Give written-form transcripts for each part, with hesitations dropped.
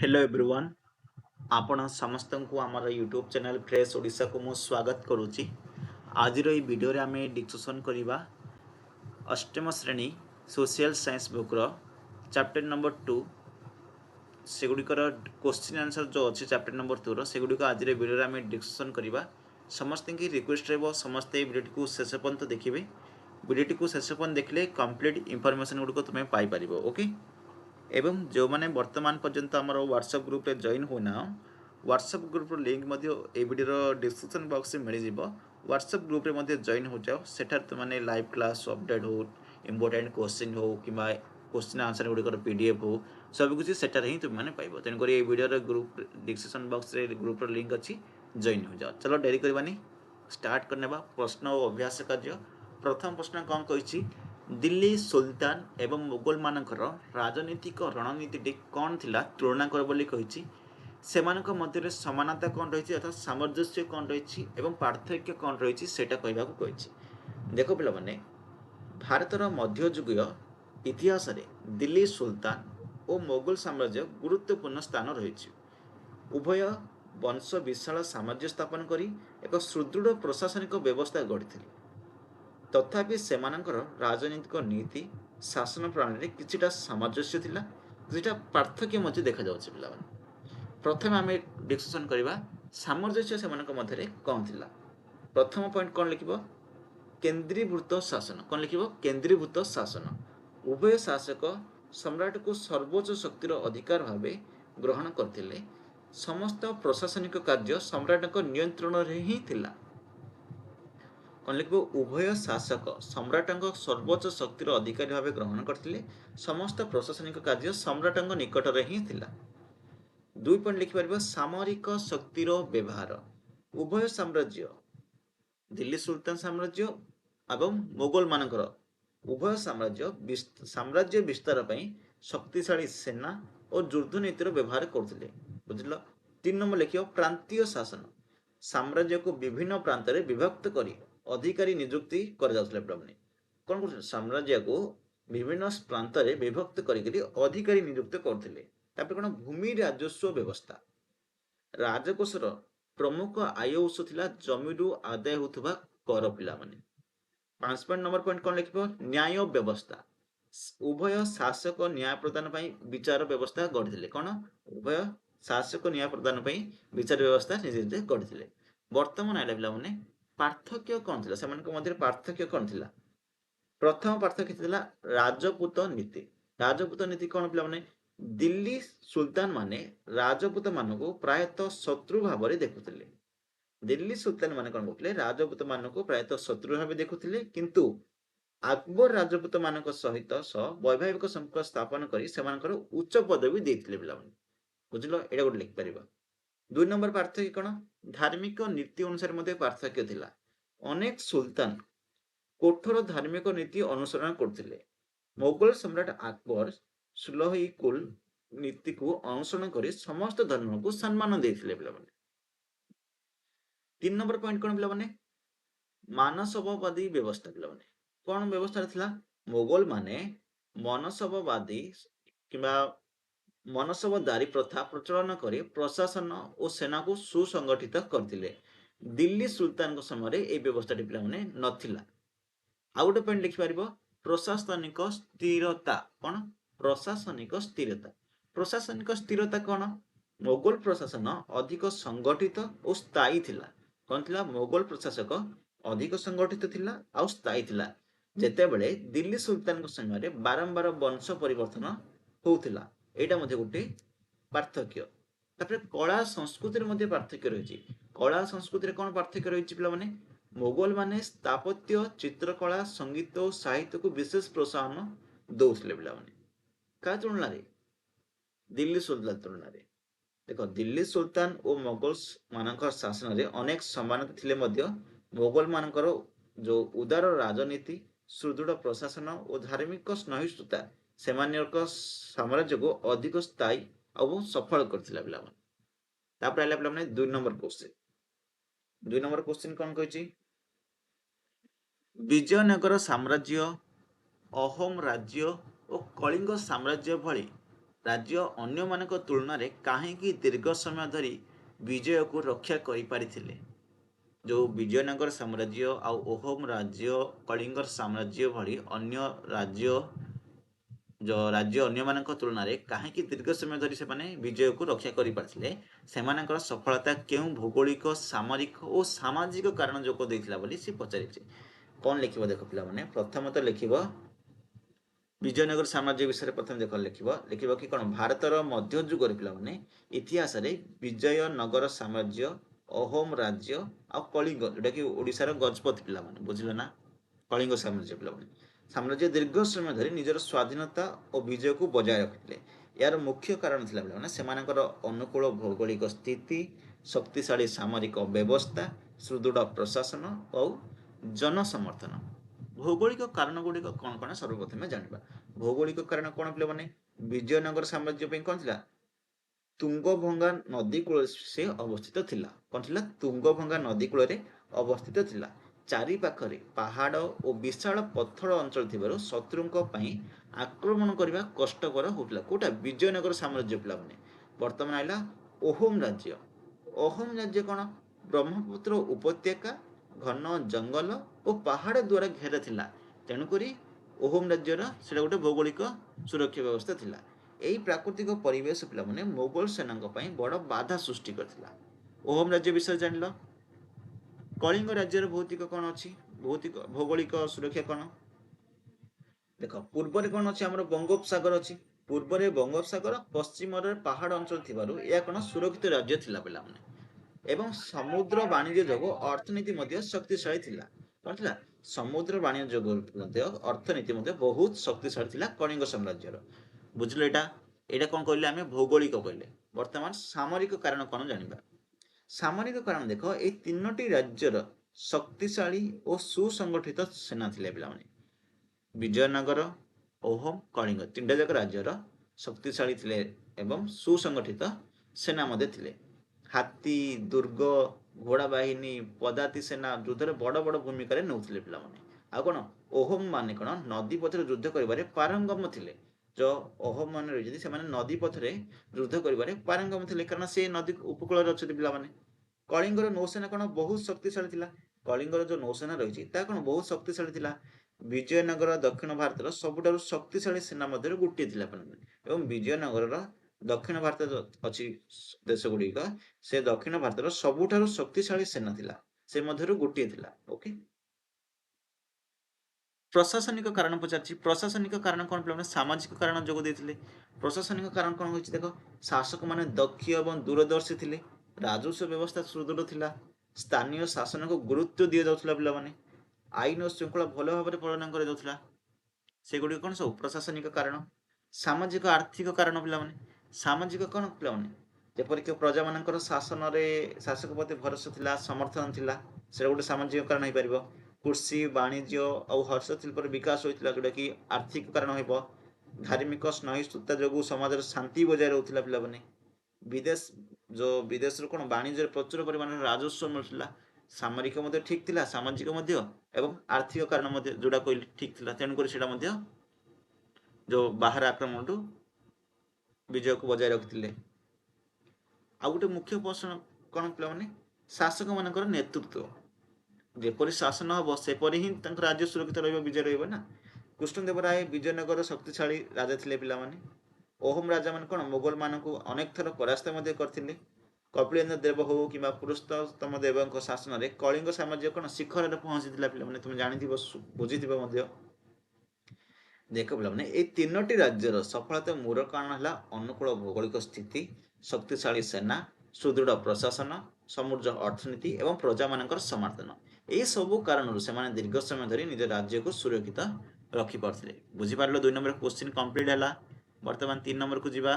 Hello everyone आपण समस्त को आमर यूट्यूब चैनल फ्रेश ओडिशा को मु स्वागत करुच्ची। आज वीडियो आम डिस्कसन करवा अष्टम श्रेणी सोशल साइंस बुक्र चैप्टर नंबर 2 सेगुड़िकर क्वेश्चन आंसर जो अच्छे चैप्टर नंबर 2 सेगुड़िक आज वीडियो आम डिस्कसन करवा। समस्त की रिक्वेस्ट रही समस्ते वीडियो को शेष पर्यंत देखिए। वीडियो को शेष पर्यंत देखले कंप्लीट इनफॉरमेशन गुड़िक तुम्हें पाइपर। ओके एवं जो मैंने वर्तमान पर्यंत आम व्हाट्सएप ग्रुप रे जॉइन होना व्हाट्सएप ग्रुप लिंक ए वीडियो डिस्क्रिप्शन बॉक्स में मिल जाव। व्हाट्सएप ग्रुप रे जॉइन हो जाओ। सेठार तुमने लाइव क्लास अपडेट हो इम्पोर्टेंट क्वेश्चन हो कि क्वेश्चन आंसर गुड़िकर पीडीएफ हो सबकिछ सेठार ही तुमने पाइब। तेणुक ये वीडियो ग्रुप डिस्क्रिप्शन बॉक्स रे ग्रुप लिंक अच्छी जॉइन हो जाओ। चलो डेरी करवानी स्टार्ट करने प्रश्न और अभ्यास कार्य। प्रथम प्रश्न कौन कही दिल्ली सुल्तान एवं मुगल मानकर राजनीतिक रणनीति कौन थिला तुलना कर बोली कही। सेमानक मध्य समानता कौन रही अर्थात सामंजस्य कौन रही एवं पार्थक्य कौन रही सेटा कहबा को कही। देख पिला माने भारतर मध्ययुगीय इतिहास रे दिल्ली सुल्तान और मोगल साम्राज्य गुरुत्वपूर्ण स्थान रही। उभय वंश विशाल साम्राज्य स्थापन करी एक सुदृढ़ प्रशासनिक व्यवस्था गढ़ी। तथापि सेमानकर राजनीतिक नीति शासन प्रणाली किछिटा सामंजस्य थिला, किछिटा पार्थक्य मध्य देखा जाउछि। पिला प्रथम आम डिस्कसन करवा सामंजस्य सेमानक मध्यरे कौन थिला। प्रथम पॉइंट कौन लिखिबो केंद्रीभूत शासन। कौन लिखिबो केंद्रीभूत शासन। उभय शासक सम्राट को सर्वोच्च शक्तिर अधिकार भावे ग्रहण करथिले। समस्त प्रशासनिक कार्य सम्राटक नियंत्रण रे ही थिला। कौन लिखिबो उभय शासक सम्राटक सर्वोच्च शक्तिर अधिकारी भाव ग्रहण करथिले। समस्त प्रशासनिक कार्य सम्राटक निकट रे ही थिला। 2 पॉइंट लिखिपर सामरिक शक्तिर व्यवहार। उभय साम्राज्य दिल्ली सुल्तान साम्राज्य एवं मुगल मानकर उभय साम्राज्य विस्तार पई शक्तिशाली सेना और युद्ध नीतिर व्यवहार करथिले। बुझिलो। 3 नंबर लिखियो प्रांतीय शासन। साम्राज्य को विभिन्न प्रांत रे विभक्त करी अधिकारी नियुक्ति कर जाउथले। प्रभु कौन कर साम्राज्य को विभिन्न प्रांत रे विभक्त करी अधिकारी नियुक्त करथिले। तापर कोन भूमि राजस्व व्यवस्था। राजकोषर प्रमुख आय उत्स थिला जमीरू आदाय होतबा कर। पिला माने 5 नंबर पॉइंट कौन लिखिबो न्याय व्यवस्था। उभय शासक न्याय प्रदान पई विचार व्यवस्था गढ़िथिले। कौन उभय शासक न्याय प्रदान पई विचार व्यवस्था निजे निजे गढ़िथिले। वर्तमान आइला पिला माने पार्थक्य कौन थिला सेमानक मध्य पार्थक्य कौन थिला। प्रथम पार्थक्य थिला राजपूत नीति। राजपूत नीति कौन पिला माने दिल्ली सुल्तान माने राजपूत मानको प्रायतः शत्रु भाव में देखुथिले। दिल्ली सुल्तान माने कौन करथिले राजपूत मानको प्रायतः शत्रु भाव देखुथिले, किंतु अकबर राजपूत मानक सहित वैवाहिक संपर्क स्थापन करी सेमानकर उच्च पदवी देथिले। पिला माने बुझिलो एटा गोटे लिख परिबा। 2 नंबर पार्थक्य कौन धार्मिक नीति अनुसार मध्य पार्थक्य थिला। अनेक सुल्तान कठोर धार्मिक नीति अनुसरण करथिले। मुगल सम्राट अकबर सुलह कुल नीति को अनुसरण करी समस्त धर्म को सम्मान देथिले। पिला माने 3 नंबर पॉइंट कौन पिला माने मानसववादी व्यवस्था। पिला माने कौन व्यवस्था थिला मुगल माने मनसववादी किंबा मनसबदारी प्रथा प्रचलन करी प्रशासन और सेना को सुसंगठित करथिले। दिल्ली सुल्तान को समय ए व्यवस्था पिला माने नथिला। आ गोटे पॉइंट लिखि परिबो प्रशासनिक स्थिरता। कौन प्रशासनिक स्थिरता। प्रशासनिक स्थिरता कौन मुगल प्रशासन अधिक संगठित और स्थायी थिला। कौन थिला मुगल प्रशासक अधिक संगठित थिला और स्थायी थिला। जेतेबेले दिल्ली सुल्तान समय बारंबार वंश परिवर्तन होउथिला। एटा मध्ये गोटे पार्थक्य। तापर कला संस्कृति मध्ये पार्थक्य रही। कला संस्कृति कौन पार्थक्य रही पिला माने मुगल माने स्थापत्य चित्रकला संगीत और साहित्य को विशेष प्रोत्साहन दौथिले। पिला माने का तुलना रे दिल्ली सुल्तान तुलना रे देखो दिल्ली सुल्तान और मुगल मानकर शासन रे अनेक समानता थिले मध्य मुगल मानकर जो उदार राजनीति सुदृढ़ प्रशासन और धार्मिक सहिष्णुता सेमानक साम्राज्य को अधिक स्थायी और सफल करथिला। पिला माने तापर आइला पिला माने 2 नंबर क्वेश्चन। 2 नंबर क्वेश्चन कौन कहिछि विजयनगर साम्राज्य अहोम राज्य और कलिंग साम्राज्य भली ରାଜ୍ୟ ଅନ୍ୟମାନଙ୍କ ତୁଳନାରେ କାହିଁକି ଦୀର୍ଘ ସମୟ ଧରି ବିଜୟକୁ ରକ୍ଷା କରିପାରିଥିଲେ? ଯେଉଁ ବିଜୟନଗର ସାମ୍ରାଜ୍ୟ ଆଉ ଓହୋମ ରାଜ୍ୟ, କଳିଙ୍ଗର ସାମ୍ରାଜ୍ୟ ଭଳି ଅନ୍ୟ ରାଜ୍ୟ ଅନ୍ୟମାନଙ୍କ ତୁଳନାରେ କାହିଁକି ଦୀର୍ଘ ସମୟ ଧରି ସେମାନେ ବିଜୟକୁ ରକ୍ଷା କରିପାରିଥିଲେ? ସେମାନଙ୍କର ସଫଳତା କେଉଁ ଭୌଗୋଳିକ, ସାମରିକ ଓ ସାମାଜିକ କାରଣ ଯୋଗ ଦେଇଥିଲା ବୋଲି ସେ ପଚାରିଛି। କ'ଣ ଲେଖିବ ଦେଖ ପିଲାମାନେ, ପ୍ରଥମତଃ ଲେଖିବ ବିଜୟନଗର ସାମ୍ରାଜ୍ୟ ବିଷୟରେ ପ୍ରଥମେ ଲେଖିବ କି କ'ଣ, ଭାରତର ମଧ୍ୟଯୁଗରେ ପିଲାମାନେ ଇତିହାସରେ ବିଜୟନଗର ସାମ୍ରାଜ୍ୟ, ଅହୋମ ରାଜ୍ୟ ଆଉ କଳିଙ୍ଗ, ଯେଉଁଟାକି ଓଡ଼ିଶାର ଗଜପତି ପିଲାମାନେ, ବୁଝିଲେ ନା, କଳିଙ୍ଗ ସାମ୍ରାଜ୍ୟ ପିଲାମାନେ, ସାମ୍ରାଜ୍ୟ ଦୀର୍ଘ ସମୟ ଧରି ନିଜର ସ୍ୱାଧୀନତା ଓ ବିଜୟକୁ ବଜାୟ ରଖିଥିଲେ। ଏହାର ମୁଖ୍ୟ କାରଣ ଥିଲା ପିଲାମାନେ ସେମାନଙ୍କର ଅନୁକୂଳ ଭୌଗୋଳିକ ସ୍ଥିତି, ଶକ୍ତିଶାଳୀ ସାମରିକ ବ୍ୟବସ୍ଥା, ସୁଦୃଢ଼ ପ୍ରଶାସନ ଓ ଜନସମର୍ଥନ। ଭୌଗୋଳିକ କାରଣ ଗୁଡ଼ିକ କ'ଣ କ'ଣ ସର୍ବପ୍ରଥମେ ଜାଣିବା। ଭୌଗୋଳିକ କାରଣ କ'ଣ ପିଲାମାନେ, ବିଜୟନଗର ସାମ୍ରାଜ୍ୟ ପାଇଁ କ'ଣ ଥିଲା, ତୁଙ୍ଗଭଙ୍ଗା ନଦୀ କୂଳରେ ସେ ଅବସ୍ଥିତ ଥିଲା। କ'ଣ ଥିଲା, ତୁଙ୍ଗଭଙ୍ଗା ନଦୀ କୂଳରେ ଅବସ୍ଥିତ ଥିଲା। ଚାରି ପାଖରେ ପାହାଡ଼ ଓ ବିଶାଳ ପଥର ଅଞ୍ଚଳ ଥିବାରୁ ଶତ୍ରୁଙ୍କ ପାଇଁ ଆକ୍ରମଣ କରିବା କଷ୍ଟକର ହେଉଥିଲା। କୋଉଟା, ବିଜୟନଗର ସାମ୍ରାଜ୍ୟ ପିଲାମାନେ। ବର୍ତ୍ତମାନ ଆସିଲା ଓହୋମ ରାଜ୍ୟ। ଓହୋମ ରାଜ୍ୟ କ'ଣ, ବ୍ରହ୍ମପୁତ୍ର ଉପତ୍ୟକା, ଘନ ଜଙ୍ଗଲ ଓ ପାହାଡ଼ ଦ୍ୱାରା ଘେରା ଥିଲା। ତେଣୁକରି ଓହୋମ ରାଜ୍ୟର ସେଟା ଗୋଟେ ଭୌଗୋଳିକ ସୁରକ୍ଷା ବ୍ୟବସ୍ଥା ଥିଲା। ଏହି ପ୍ରାକୃତିକ ପରିବେଶ ପିଲାମାନେ ମୋଗଲ ସେନାଙ୍କ ପାଇଁ ବଡ଼ ବାଧା ସୃଷ୍ଟି କରିଥିଲା। ଓହୋମ ରାଜ୍ୟ ବିଷୟରେ ଜାଣିଲ। କଳିଙ୍ଗ ରାଜ୍ୟର ଭୌତିକ କ'ଣ ଅଛି, ଭୌଗୋଳିକ ସୁରକ୍ଷା କ'ଣ ଦେଖ। ପୂର୍ବରେ କ'ଣ ଅଛି, ଆମର ବଙ୍ଗୋପସାଗର ଅଛି। ପୂର୍ବରେ ବଙ୍ଗୋପସାଗର, ପଶ୍ଚିମରେ ପାହାଡ଼ ଅଞ୍ଚଳ ଥିବାରୁ ଏହା କ'ଣ ସୁରକ୍ଷିତ ରାଜ୍ୟ ଥିଲା ପିଲାମାନେ। ଏବଂ ସମୁଦ୍ର ବାଣିଜ୍ୟ ଯୋଗୁଁ ଅର୍ଥନୀତି ମଧ୍ୟ ଶକ୍ତିଶାଳୀ ଥିଲା। କ'ଣ ଥିଲା, ସମୁଦ୍ର ବାଣିଜ୍ୟ ଯୋଗୁଁ ମଧ୍ୟ ଅର୍ଥନୀତି ମଧ୍ୟ ବହୁତ ଶକ୍ତିଶାଳୀ ଥିଲା କଳିଙ୍ଗ ସାମ୍ରାଜ୍ୟର। ବୁଝିଲେ ଏଇଟା କ'ଣ କହିଲେ, ଆମେ ଭୌଗୋଳିକ କହିଲେ। ବର୍ତ୍ତମାନ ସାମରିକ କାରଣ କ'ଣ ଜାଣିବା। ସାମରିକ କାରଣ ଦେଖ, এই ତିନୋଟି ରାଜ୍ୟର ଶକ୍ତିଶାଳୀ ଓ ସୁସଂଗଠିତ ସେନା ଥିଲେ ପିଲାମାନେ। ବିଜୟନଗର, ଓହୋମ, କଳିଙ୍ଗ ତିନିଟା ଯାକ ରାଜ୍ୟର ଶକ୍ତିଶାଳୀ ଥିଲେ ଏବଂ ସୁସଂଗଠିତ ସେନା ମଧ୍ୟ ଥିଲେ। ହାତୀ, ଦୁର୍ଗ, ଘୋଡ଼ା ବାହିନୀ, ପଦାତି ସେନା ଯୁଦ୍ଧରେ ବଡ଼ ବଡ଼ ଭୂମିକାରେ ନେଉଥିଲେ ପିଲାମାନେ। ଆଉ କ'ଣ, ଓହୋମ ମାନେ କ'ଣ, ନଦୀ ପଥରେ ଯୁଦ୍ଧ କରିବାରେ ପାରଙ୍ଗମ ଥିଲେ। ଯେଉଁ ଓହୋମ ମାନେ ରହିଛନ୍ତି ସେମାନେ ନଦୀ ପଥରେ ଯୁଦ୍ଧ କରିବାରେ ପାରଙ୍ଗମ ଥିଲେ, କାରଣ ସେ ନଦୀ ଉପକୂଳରେ ଅଛନ୍ତି ପିଲାମାନେ। କଳିଙ୍ଗର ନୌସେନା କ'ଣ, ବହୁତ ଶକ୍ତିଶାଳୀ ଥିଲା। କଳିଙ୍ଗର ଯେଉଁ ନୌସେନା ରହିଛି ତାହା କ'ଣ ବହୁତ ଶକ୍ତିଶାଳୀ ଥିଲା। ବିଜୟନଗର ଦକ୍ଷିଣ ଭାରତର ସବୁଠାରୁ ଶକ୍ତିଶାଳୀ ସେନା ମଧ୍ୟରୁ ଗୋଟିଏ ଥିଲା ପିଲାମାନେ। ଏବଂ ବିଜୟନଗରର ଦକ୍ଷିଣ ଭାରତ ଅଛି ଦେଶ ଗୁଡ଼ିକ, ସେ ଦକ୍ଷିଣ ଭାରତର ସବୁଠାରୁ ଶକ୍ତିଶାଳୀ ସେନା ଥିଲା, ସେ ମଧ୍ୟରୁ ଗୋଟିଏ ଥିଲା। ଓକେ, ପ୍ରଶାସନିକ କାରଣ ପଚାରିଛି। ପ୍ରଶାସନିକ କାରଣ କ'ଣ ପିଲାମାନେ, ସାମାଜିକ କାରଣ ଯୋଗ ଦେଇଥିଲେ। ପ୍ରଶାସନିକ କାରଣ କ'ଣ ହୋଇଛି ଦେଖ, ଶାସକମାନେ ଦକ୍ଷ ଏବଂ ଦୂରଦର୍ଶୀ ଥିଲେ। ରାଜସ୍ୱ ବ୍ୟବସ୍ଥା ସୁଦୃଢ଼ ଥିଲା। ସ୍ଥାନୀୟ ଶାସନକୁ ଗୁରୁତ୍ୱ ଦିଆଯାଉଥିଲା ପିଲାମାନେ। ଆଇନ ଓ ଶୃଙ୍ଖଳା ଭଲ ଭାବରେ ପାଳନ କରାଯାଉଥିଲା। ସେଗୁଡ଼ିକ କ'ଣ ସବୁ ପ୍ରଶାସନିକ କାରଣ। ସାମାଜିକ ଆର୍ଥିକ କାରଣ ପିଲାମାନେ। ସାମାଜିକ କ'ଣ ପିଲାମାନେ, ଯେପରିକି ପ୍ରଜାମାନଙ୍କର ଶାସକ ପ୍ରତି ଭରସା ଥିଲା, ସମର୍ଥନ ଥିଲା, ସେଟା ଗୋଟେ ସାମାଜିକ କାରଣ ହେଇପାରିବ। କୃଷି, ବାଣିଜ୍ୟ ଆଉ ହସ୍ତଶିଳ୍ପର ବିକାଶ ହୋଇଥିଲା, ଯେଉଁଟାକି ଆର୍ଥିକ କାରଣ ହେବ। ଧାର୍ମିକ ସହିଷ୍ଣୁତା ଯୋଗୁଁ ସମାଜରେ ଶାନ୍ତି ବଜାୟ ରହୁଥିଲା ପିଲାମାନେ। ବିଦେଶରୁ କ'ଣ ବାଣିଜ୍ୟରେ ପ୍ରଚୁର ପରିମାଣରେ ରାଜସ୍ୱ ମିଳୁଥିଲା। ସାମରିକ ମଧ୍ୟ ଠିକ୍ ଥିଲା, ସାମାଜିକ ମଧ୍ୟ ଏବଂ ଆର୍ଥିକ କାରଣ ମଧ୍ୟ ଯେଉଁଟା କହିଲି ଠିକ୍ ଥିଲା। ତେଣୁକରି ସେଇଟା ମଧ୍ୟ ଯେଉଁ ବାହାର ଆକ୍ରମଣଠୁ ବିଜୟକୁ ବଜାୟ ରଖିଥିଲେ। ଆଉ ଗୋଟେ ମୁଖ୍ୟ ପ୍ରଶ୍ନ କ'ଣ ପିଲାମାନେ, ଶାସକମାନଙ୍କର ନେତୃତ୍ୱ। ଯେପରି ଶାସନ ହେବ ସେପରି ହିଁ ତାଙ୍କ ରାଜ୍ୟ ସୁରକ୍ଷିତ ରହିବ, ବିଜୟ ରହିବ ନା। କୃଷ୍ଣଦେବରାୟ ବିଜୟନଗର ଶକ୍ତିଶାଳୀ ରାଜା ଥିଲେ ପିଲାମାନେ। ଓହୋମ ରାଜାମାନେ କ'ଣ ମୋଗଲମାନଙ୍କୁ ଅନେକ ଥର ପରାସ୍ତ ମଧ୍ୟ କରିଥିଲେ। କପିଳେନ୍ଦ୍ର ଦେବ ହେଉ କିମ୍ବା ପୁରୁଷୋତ୍ତମ ଦେବଙ୍କ ଶାସନରେ କଳିଙ୍ଗ ସାମ୍ରାଜ୍ୟ କ'ଣ ଶିଖରରେ ପହଞ୍ଚିଥିଲା ପିଲାମାନେ, ତୁମେ ଜାଣିଥିବ, ବୁଝିଥିବ ମଧ୍ୟ। ଦେଖ ପିଲାମାନେ, এই ତିନୋଟି ରାଜ୍ୟର ସଫଳତା ମୂଳ କାରଣ ହେଲା ଅନୁକୂଳ ଭୌଗୋଳିକ ସ୍ଥିତି, ଶକ୍ତିଶାଳୀ ସେନା, ସୁଦୃଢ଼ ପ୍ରଶାସନ, ସମୃଦ୍ଧ ଅର୍ଥନୀତି ଏବଂ ପ୍ରଜାମାନଙ୍କର ସମର୍ଥନ। ଏହି ସବୁ କାରଣରୁ ସେମାନେ ଦୀର୍ଘ ସମୟ ଧରି ନିଜ ରାଜ୍ୟକୁ ସୁରକ୍ଷିତ ରଖିପାରୁଥିଲେ। ବୁଝିପାରିଲ, 2 ନମ୍ବର କ୍ୱେଶ୍ଚିନ୍ କମ୍ପ୍ଲିଟ୍ ହେଲା। ବର୍ତ୍ତମାନ 3 ନମ୍ବରକୁ ଯିବା।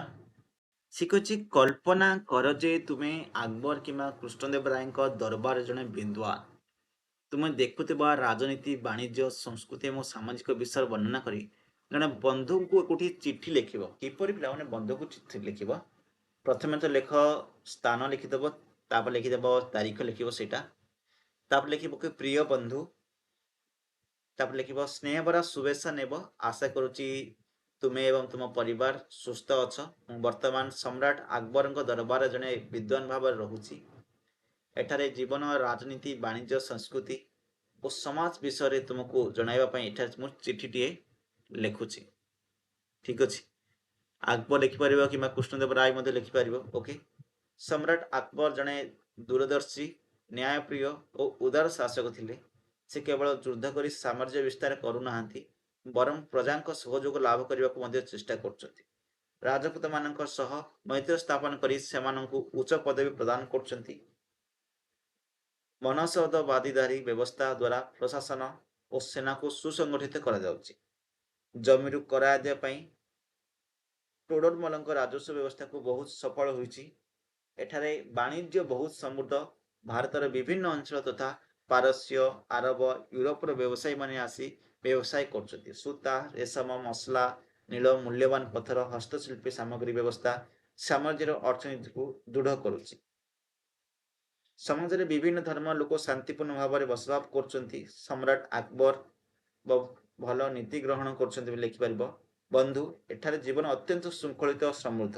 ଶିଖୁଛି, କଳ୍ପନା କର ଯେ ତୁମେ ଆକବର କିମ୍ବା କୃଷ୍ଣଦେବରାୟଙ୍କ ଦରବାରରେ ଜଣେ ବିଦ୍ୱାନ। ତୁମେ ଦେଖୁଥିବା ରାଜନୀତି, ବାଣିଜ୍ୟ, ସଂସ୍କୃତି ଏବଂ ସାମାଜିକ ବିଷୟର ବର୍ଣ୍ଣନା କରି ଜଣେ ବନ୍ଧୁଙ୍କୁ ଗୋଟିଏ ଚିଠି ଲେଖିବ। କିପରି ପିଲାମାନେ ବନ୍ଧୁକୁ ଚିଠି ଲେଖିବ, ପ୍ରଥମେ ତ ଲେଖ ସ୍ଥାନ ଲେଖିଦେବ, ତାପରେ ଲେଖିଦେବ ତାରିଖ ଲେଖିବ ସେଇଟା, ତାପରେ ଲେଖିବ କି ପ୍ରିୟ ବନ୍ଧୁ, ତାପରେ ଲେଖିବ ସ୍ନେହ ଭରା ଶୁଭେଚ୍ଛା ନେବ, ଆଶା କରୁଛି ତୁମେ ଏବଂ ତୁମ ପରିବାର ସୁସ୍ଥ ଅଛ। ମୁଁ ବର୍ତ୍ତମାନ ସମ୍ରାଟ ଆକବରଙ୍କ ଦରବାରରେ ଜଣେ ବିଦ୍ୱାନ ଭାବରେ ରହୁଛି। ଏଠାରେ ଜୀବନ, ରାଜନୀତି, ବାଣିଜ୍ୟ, ସଂସ୍କୃତି ଓ ସମାଜ ବିଷୟରେ ତୁମକୁ ଜଣାଇବା ପାଇଁ ଏଠାରେ ମୁଁ ଚିଠିଟିଏ ଲେଖୁଛି। ଠିକ୍ ଅଛି। ଆକବର ଲେଖିପାରିବ କିମ୍ବା କୃଷ୍ଣଦେବ ରାୟ ମଧ୍ୟ ଲେଖିପାରିବ। ଓକେ। ସମ୍ରାଟ ଆକବର ଜଣେ ଦୂରଦର୍ଶୀ, ନ୍ୟାୟପ୍ରିୟ ଓ ଉଦାର ଶାସକ ଥିଲେ। ସେ କେବଳ ଯୁଦ୍ଧ କରି ସାମ୍ରାଜ୍ୟ ବିସ୍ତାର କରୁନାହାନ୍ତି, ବରଂ ପ୍ରଜାଙ୍କ ସହଯୋଗ ଲାଭ କରିବାକୁ ମଧ୍ୟ ଚେଷ୍ଟା କରୁଛନ୍ତି। ରାଜପୁତମାନଙ୍କ ସହ ମୈତ୍ରୀ ସ୍ଥାପନ କରି ସେମାନଙ୍କୁ ଉଚ୍ଚ ପଦବୀ ପ୍ରଦାନ କରୁଛନ୍ତି। ମନସଦବାଦୀଦାରୀ ବ୍ୟବସ୍ଥା ଦ୍ୱାରା ପ୍ରଶାସନ ଓ ସେନାକୁ ସୁସଂଗଠିତ କରାଯାଉଛି। ଜମିରୁ କର ଆଦାୟ ପାଇଁ ଟୋଡରମଲଙ୍କ ରାଜସ୍ୱ ବ୍ୟବସ୍ଥାକୁ ବହୁତ ସଫଳ ହୋଇଛି। ଏଠାରେ ବାଣିଜ୍ୟ ବହୁତ ସମୃଦ୍ଧ। ଭାରତର ବିଭିନ୍ନ ଅଞ୍ଚଳ ତଥା ପାରସ୍ୟ, ଆରବ, ୟୁରୋପର ବ୍ୟବସାୟୀମାନେ ଆସି ବ୍ୟବସାୟ କରୁଛନ୍ତି। ସୂତା, ରେଶମ, ମସଲା, ନୀଳ, ମୂଲ୍ୟବାନ ପଥର, ହସ୍ତଶିଳ୍ପୀ ସାମଗ୍ରୀ ବ୍ୟବସ୍ଥା ସାମ୍ରାଜ୍ୟର ଅର୍ଥନୀତିକୁ ଦୃଢ଼ କରୁଛି। ସମାଜରେ ବିଭିନ୍ନ ଧର୍ମ ଲୋକ ଶାନ୍ତିପୂର୍ଣ୍ଣ ଭାବରେ ବସବାସ କରୁଛନ୍ତି। ସମ୍ରାଟ ଆକବର ଭଲ ନୀତି ଗ୍ରହଣ କରୁଛନ୍ତି ବୋଲି ଲେଖିପାରିବ। ବନ୍ଧୁ, ଏଠାରେ ଜୀବନ ଅତ୍ୟନ୍ତ ଶୃଙ୍ଖଳିତ ଓ ସମୃଦ୍ଧ।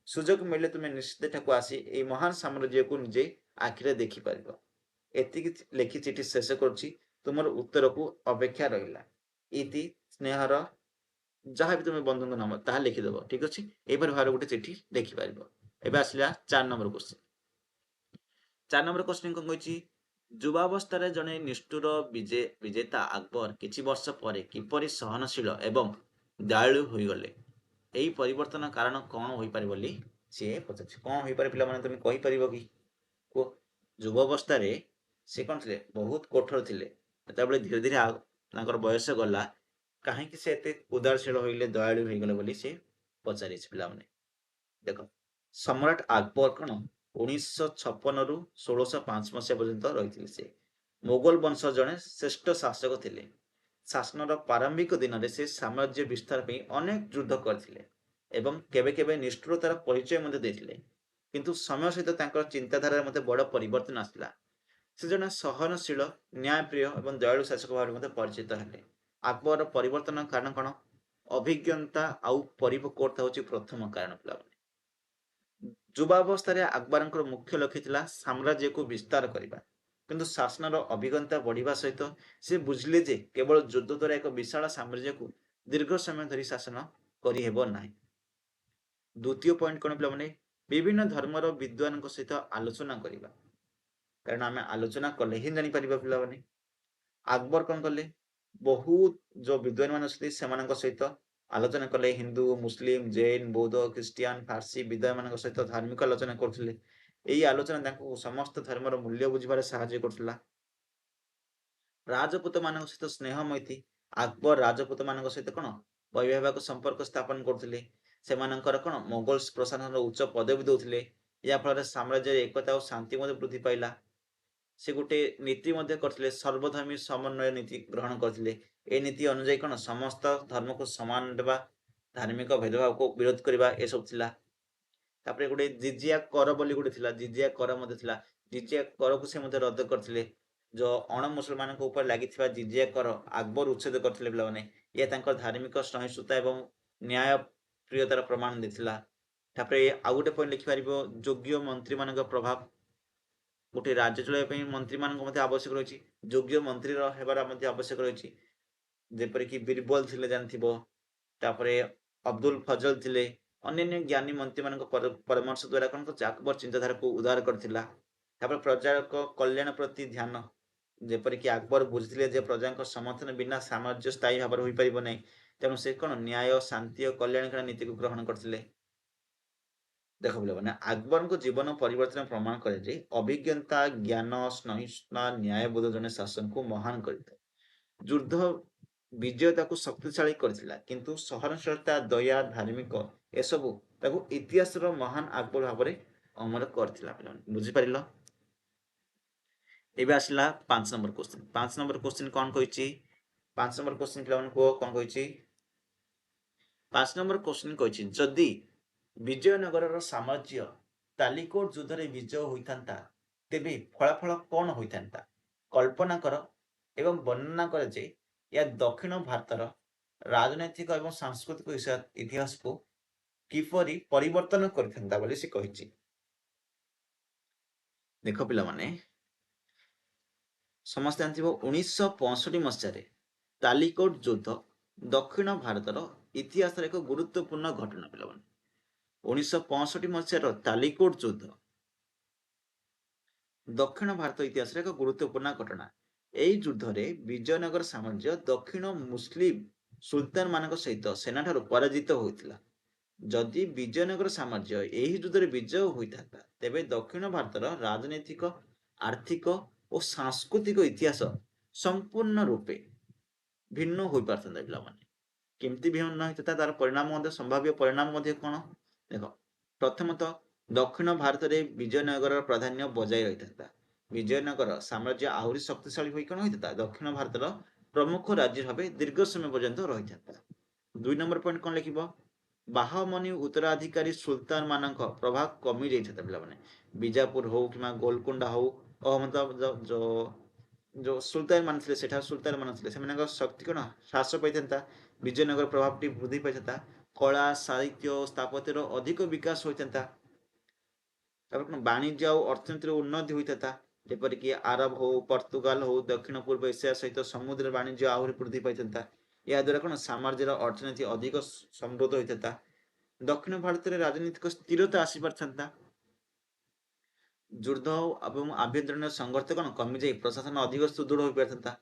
ସୁଯୋଗ ମିଳିଲେ ତୁମେ ନିଶ୍ଚିତ ଏଠାକୁ ଆସି ଏହି ମହାନ ସାମ୍ରାଜ୍ୟକୁ ନିଜେ ଆଖିରେ ଦେଖିପାରିବ। ଏତିକି ଲେଖି ଚିଠି ଶେଷ କରୁଛି। ତୁମର ଉତ୍ତରକୁ ଅପେକ୍ଷା ରହିଲା। ଇତି ସ୍ନେହର ଯାହା ବି ତୁମେ ବନ୍ଧୁଙ୍କ ନାମ ତାହା ଲେଖିଦେବ। ଠିକ୍ ଅଛି। ଏହିପରି ଭାବରେ ଗୋଟେ ଚିଠି ଲେଖିପାରିବ। ଏବେ ଆସିଲା 4 ନମ୍ବର କ୍ୱେଶ୍ଚିନ୍। 4 ନମ୍ବର କ୍ୱେଶ୍ଚିନ୍ କ'ଣ କହିଛି? ଯୁବାବସ୍ଥାରେ ଜଣେ ନିଷ୍ଠୁର ବିଜେତା ଆକବର କିଛି ବର୍ଷ ପରେ କିପରି ସହନଶୀଳ ଏବଂ ଦୟାଳୁ ହୋଇଗଲେ? ଏହି ପରିବର୍ତ୍ତନ କାରଣ କ'ଣ ହୋଇପାରେ ବୋଲି ସିଏ ପଚାରୁଛି। କ'ଣ ହୋଇପାରେ ପିଲାମାନେ ତୁମେ କହିପାରିବ କି? କୁହ। ଯୁବାବସ୍ଥାରେ ସେ କ'ଣ ଥିଲେ? ବହୁତ କଠୋର ଥିଲେ। ଯେତେବେଳେ ଧୀରେ ଧୀରେ ତାଙ୍କର ବୟସ ଗଲା, କାହିଁକି ସେ ଏତେ ଉଦାରଶୀଳ ହୋଇଗଲେ, ଦୟାଳୁ ହୋଇଗଲେ ବୋଲି ସେ ପଚାରିଛି ପିଲାମାନେ। ଦେଖ, ସମ୍ରାଟ ଆକବର କ'ଣ 1956ରୁ 1605 ମସିହା ପର୍ଯ୍ୟନ୍ତ ରହିଥିଲେ। ସେ ମୋଗଲ ବଂଶ ଜଣେ ଶ୍ରେଷ୍ଠ ଶାସକ ଥିଲେ। ଶାସନର ପ୍ରାରମ୍ଭିକ ଦିନରେ ସେ ସାମ୍ରାଜ୍ୟ ବିସ୍ତାର ପାଇଁ ଅନେକ ଯୁଦ୍ଧ କରିଥିଲେ ଏବଂ କେବେ କେବେ ନିଷ୍ଠୁରତାର ପରିଚୟ ମଧ୍ୟ ଦେଇଥିଲେ। କିନ୍ତୁ ସମୟ ସହିତ ତାଙ୍କର ଚିନ୍ତାଧାରାରେ ମଧ୍ୟ ବଡ଼ ପରିବର୍ତ୍ତନ ଆସିଲା। ସେ ଜଣେ ସହନଶୀଳ, ନ୍ୟାୟପ୍ରିୟ ଏବଂ ଦୟାଳୁ ଶାସକ ଭାବରେ ମଧ୍ୟ ପରିଚିତ ହେଲେ। ଆକବରର ପରିବର୍ତ୍ତନ କାରଣ କ'ଣ? ଅଭିଜ୍ଞତା ଆଉ ପରିପକ୍ୱତା ହେଉଛି ପ୍ରଥମ କାରଣ ପିଲାମାନେ। ଯୁବାବସ୍ଥାରେ ଆକବରଙ୍କର ମୁଖ୍ୟ ଲକ୍ଷ୍ୟ ଥିଲା ସାମ୍ରାଜ୍ୟକୁ ବିସ୍ତାର କରିବା। କିନ୍ତୁ ଶାସନର ଅଭିଜ୍ଞତା ବଢ଼ିବା ସହିତ ସେ ବୁଝିଲେ ଯେ କେବଳ ଯୁଦ୍ଧ ଦ୍ୱାରା ଏକ ବିଶାଳ ସାମ୍ରାଜ୍ୟକୁ ଦୀର୍ଘ ସମୟ ଧରି ଶାସନ କରିହେବ ନାହିଁ। ଦ୍ୱିତୀୟ ପଏଣ୍ଟ କ'ଣ ପିଲାମାନେ? ବିଭିନ୍ନ ଧର୍ମର ବିଦ୍ୱାନଙ୍କ ସହିତ ଆଲୋଚନା କରିବା। କାରଣ ଆମେ ଆଲୋଚନା କଲେ ହିଁ ଜାଣିପାରିବା ପିଲାମାନେ। ଆକବର କ'ଣ କଲେ? ବହୁତ ଯୋଉ ବିଦ୍ୱାନମାନେ ଅଛନ୍ତି ସେମାନଙ୍କ ସହିତ ଆଲୋଚନା କଲେ। ହିନ୍ଦୁ, ମୁସଲିମ, ଜୈନ, ବୌଦ୍ଧ, ଖ୍ରୀଷ୍ଟିଆନ, ଫାର୍ସି ବିଦ୍ୱାନମାନଙ୍କ ସହିତ ଧାର୍ମିକ ଆଲୋଚନା କରୁଥିଲେ। ଏହି ଆଲୋଚନା ତାଙ୍କୁ ସମସ୍ତ ଧର୍ମର ମୂଲ୍ୟ ବୁଝିବାରେ ସାହାଯ୍ୟ କରୁଥିଲା। ରାଜପୁତମାନଙ୍କ ସହିତ ସ୍ନେହ ମୈତ୍ରୀ। ଆକବର ରାଜପୁତମାନଙ୍କ ସହିତ କ'ଣ ବୈବାହିକ ସମ୍ପର୍କ ସ୍ଥାପନ କରୁଥିଲେ। ସେମାନଙ୍କର କ'ଣ ମୋଗଲ ପ୍ରଶାସନର ଉଚ୍ଚ ପଦବୀ ଦେଉଥିଲେ। ଏହା ଫଳରେ ସାମ୍ରାଜ୍ୟରେ ଏକତା ଓ ଶାନ୍ତି ମଧ୍ୟ ବୃଦ୍ଧି ପାଇଲା। ସେ ଗୋଟେ ନୀତି ମଧ୍ୟ କରିଥିଲେ, ସର୍ବଧର୍ମୀ ସମନ୍ୱୟ ନୀତି ଗ୍ରହଣ କରିଥିଲେ। ଏ ନୀତି ଅନୁଯାୟୀ କ'ଣ ସମସ୍ତ ଧର୍ମକୁ ସମାନ ଦେବା, ଧାର୍ମିକ ଭେଦଭାବକୁ ବିରୋଧ କରିବା, ଏସବୁ ଥିଲା। ତାପରେ ଗୋଟେ ଜିଜିଆ କର ବୋଲି ଗୋଟେ ଥିଲା, ଜିଜିଆ କର ମଧ୍ୟ ଥିଲା। ଜିଜିଆ କରକୁ ସେ ମଧ୍ୟ ରଦ୍ଦ କରିଥିଲେ। ଯୋଉ ଅଣ ମୁସଲମାନଙ୍କ ଉପରେ ଲାଗିଥିବା ଜିଜିଆ କର ଆକବର ଉଚ୍ଛେଦ କରିଥିଲେ ପିଲାମାନେ। ଏହା ତାଙ୍କ ଧାର୍ମିକ ସହିଷ୍ଣୁତା ଏବଂ ନ୍ୟାୟ ପ୍ରିୟତାର ପ୍ରମାଣ ଦେଇଥିଲା। ତାପରେ ଆଉ ଗୋଟେ ପଏଣ୍ଟ ଲେଖିପାରିବ, ଯୋଗ୍ୟ ମନ୍ତ୍ରୀମାନଙ୍କ ପ୍ରଭାବ। ଗୋଟେ ରାଜ୍ୟ ଚଳାଇବା ପାଇଁ ମନ୍ତ୍ରୀମାନଙ୍କ ମଧ୍ୟ ଆବଶ୍ୟକ ରହିଛି। ଯୋଗ୍ୟ ମନ୍ତ୍ରୀର ହେବାର ମଧ୍ୟ ଆବଶ୍ୟକ ରହିଛି। ଯେପରିକି ବୀରବଲ ଥିଲେ, ଜାଣିଥିବ। ତାପରେ ଅବଦୁଲ ଫଜଲ ଥିଲେ। ଅନ୍ୟାନ୍ୟ ଜ୍ଞାନୀ ମନ୍ତ୍ରୀମାନଙ୍କ ପରାମର୍ଶ ଦ୍ୱାରା କ'ଣ କରୁଛି, ଆକବର ଚିନ୍ତାଧାରାକୁ ଉଦାର କରିଥିଲା। ତାପରେ ପ୍ରଜାଙ୍କ କଲ୍ୟାଣ ପ୍ରତି ଧ୍ୟାନ। ଯେପରିକି ଆକବର ବୁଝିଥିଲେ ଯେ ପ୍ରଜାଙ୍କ ସମର୍ଥନ ବିନା ସାମ୍ରାଜ୍ୟ ସ୍ଥାୟୀ ଭାବରେ ହୋଇପାରିବ ନାହିଁ। ତେଣୁ ସେ କ'ଣ ନ୍ୟାୟ, ଶାନ୍ତି ଓ କଲ୍ୟାଣକାରୀ ନୀତିକୁ ଗ୍ରହଣ କରିଥିଲେ। ଦେଖ ପିଲାମାନେ, ଆକବରଙ୍କ ଜୀବନ ପରିବର୍ତ୍ତନ ପ୍ରମାଣ କରେ ଯେ ଅଭିଜ୍ଞତା, ଜ୍ଞାନ, ସହିଷ୍ଣୁତା, ନ୍ୟାୟବୋଧ ଜଣେ ଶାସକଙ୍କୁ ମହାନ କରିଥାଏ। ଯୁଦ୍ଧ ବିଜୟ ତାକୁ ଶକ୍ତିଶାଳୀ କରିଥିଲା, କିନ୍ତୁ ସହନଶୀଳତା, ଦୟା, ଧାର୍ମିକ ଏସବୁ ତାକୁ ଇତିହାସର ମହାନ ଆକବର ଭାବରେ ଅମର କରିଥିଲା। ପିଲାମାନେ ବୁଝିପାରିଲ? ଏବେ ଆସିଲା 5 ନମ୍ବର କ୍ୱେଶ୍ଚିନ୍। 5 ନମ୍ବର କ୍ୱେଶ୍ଚିନ୍ କ'ଣ କହିଛି? 5 ନମ୍ବର କ୍ୱେଶ୍ଚିନ୍ ପିଲାମାନଙ୍କୁ କ'ଣ କହିଛି? 5 ନମ୍ବର କ୍ୱେଶ୍ଚିନ୍ କହିଛି, ଯଦି ବିଜୟନଗରର ସାମ୍ରାଜ୍ୟ ତାଲିକୋଟ ଯୁଦ୍ଧରେ ବିଜୟ ହୋଇଥାନ୍ତା, ତେବେ ଫଳାଫଳ କ'ଣ ହୋଇଥାନ୍ତା? କଳ୍ପନା କର ଏବଂ ବର୍ଣ୍ଣନା କର ଯେ ଏହା ଦକ୍ଷିଣ ଭାରତର ରାଜନୈତିକ ଏବଂ ସାଂସ୍କୃତିକ ଇତିହାସକୁ କିପରି ପରିବର୍ତ୍ତନ କରିଥାନ୍ତା ବୋଲି ସେ କହିଛି। ଦେଖ ପିଲାମାନେ, ସମସ୍ତେ ଜାଣିଥିବ 1965 ମସିହାରେ ତାଲିକୋଟ ଯୁଦ୍ଧ ଦକ୍ଷିଣ ଭାରତର ଇତିହାସରେ ଏକ ଗୁରୁତ୍ୱପୂର୍ଣ୍ଣ ଘଟଣା। ପିଲାମାନେ, 1965 ମସିହାର ତାଲିକୋଟ ଯୁଦ୍ଧ ଦକ୍ଷିଣ ଭାରତ ଇତିହାସରେ ଏକ ଗୁରୁତ୍ୱପୂର୍ଣ୍ଣ ଘଟଣା। ଏହି ଯୁଦ୍ଧରେ ବିଜୟନଗର ସାମ୍ରାଜ୍ୟ ଦକ୍ଷିଣ ମୁସଲିମ ସୁଲତାନ ମାନଙ୍କ ସହିତ ସେନାଠାରୁ ପରାଜିତ ହୋଇଥିଲା। ଯଦି ବିଜୟନଗର ସାମ୍ରାଜ୍ୟ ଏହି ଯୁଦ୍ଧରେ ବିଜୟ ହୋଇଥାନ୍ତା, ତେବେ ଦକ୍ଷିଣ ଭାରତର ରାଜନୈତିକ, ଆର୍ଥିକ ଓ ସାଂସ୍କୃତିକ ଇତିହାସ ସମ୍ପୂର୍ଣ୍ଣ ରୂପେ ଭିନ୍ନ ହୋଇପାରିଥାନ୍ତା। ପିଲାମାନେ, କେମିତି ଭିନ୍ନ ହୋଇଥାନ୍ତା, ତାର ପରିଣାମ ମଧ୍ୟ, ସମ୍ଭାବ୍ୟ ପରିଣାମ ମଧ୍ୟ କଣ? ଦେଖ, ପ୍ରଥମତଃ ଦକ୍ଷିଣ ଭାରତରେ ବିଜୟନଗରର ପ୍ରାଧାନ୍ୟ ବଜାୟ ରହିଥାନ୍ତା। ବିଜୟନଗର ସାମ୍ରାଜ୍ୟ ଆହୁରି ଶକ୍ତିଶାଳୀ ହୋଇ କଣ ହୋଇଥାନ୍ତା, ଦକ୍ଷିଣ ଭାରତର ପ୍ରମୁଖ ରାଜ୍ୟ ଭାବେ ଦୀର୍ଘ ସମୟ ପର୍ଯ୍ୟନ୍ତ ରହିଥାନ୍ତା। 2 ନମ୍ବର ପଏଣ୍ଟ କଣ ଲେଖିବ? ବାହମନି ଉତ୍ତରାଧିକାରୀ ସୁଲତାନ ମାନଙ୍କ ପ୍ରଭାବ କମି ଯାଇଥାନ୍ତା। ପିଲାମାନେ, ବିଜାପୁର ହଉ କିମ୍ବା ଗୋଲକୁଣ୍ଡା ହଉ, ଯୋଉ ସୁଲତାନ ମାନେ ଥିଲେ, ସେଠାରେ ସୁଲତାନ ମାନେ ଥିଲେ, ସେମାନଙ୍କ ଶକ୍ତି କଣ ହ୍ରାସ ପାଇଥାନ୍ତା। ବିଜୟନଗର ପ୍ରଭାବଟି ବୃଦ୍ଧି ପାଇଥାନ୍ତା। କଳା, ସାହିତ୍ୟ ଓ ସ୍ଥାପତ୍ୟର ଅଧିକ ବିକାଶ ହୋଇଥାନ୍ତା। ତାପରେ କଣ, ବାଣିଜ୍ୟ ଆଉ ଅର୍ଥନୀତିର ଉନ୍ନତି ହୋଇଥାନ୍ତା। ଯେପରିକି ଆରବ ହଉ, ପର୍ତ୍ତୁଗାଲ ହଉ, ଦକ୍ଷିଣ ପୂର୍ବ ଏସିଆ ସହିତ ସମୁଦ୍ର ବାଣିଜ୍ୟ ଆହୁରି ବୃଦ୍ଧି ପାଇଥାନ୍ତା। ଏହା ଦ୍ୱାରା କଣ, ସାମ୍ରାଜ୍ୟର ଅର୍ଥନୀତି ଅଧିକ ସମୃଦ୍ଧ ହୋଇଥାନ୍ତା। ଦକ୍ଷିଣ ଭାରତରେ ରାଜନୈତିକ ସ୍ଥିରତା ଆସିପାରିଥାନ୍ତା। ଯୁଦ୍ଧ ଏବଂ ଆଭ୍ୟନ୍ତରୀଣ ସଂଘର୍ଷ କଣ କମିଯାଇ ପ୍ରଶାସନ ଅଧିକ ସୁଦୃଢ ହୋଇପାରିଥାନ୍ତା।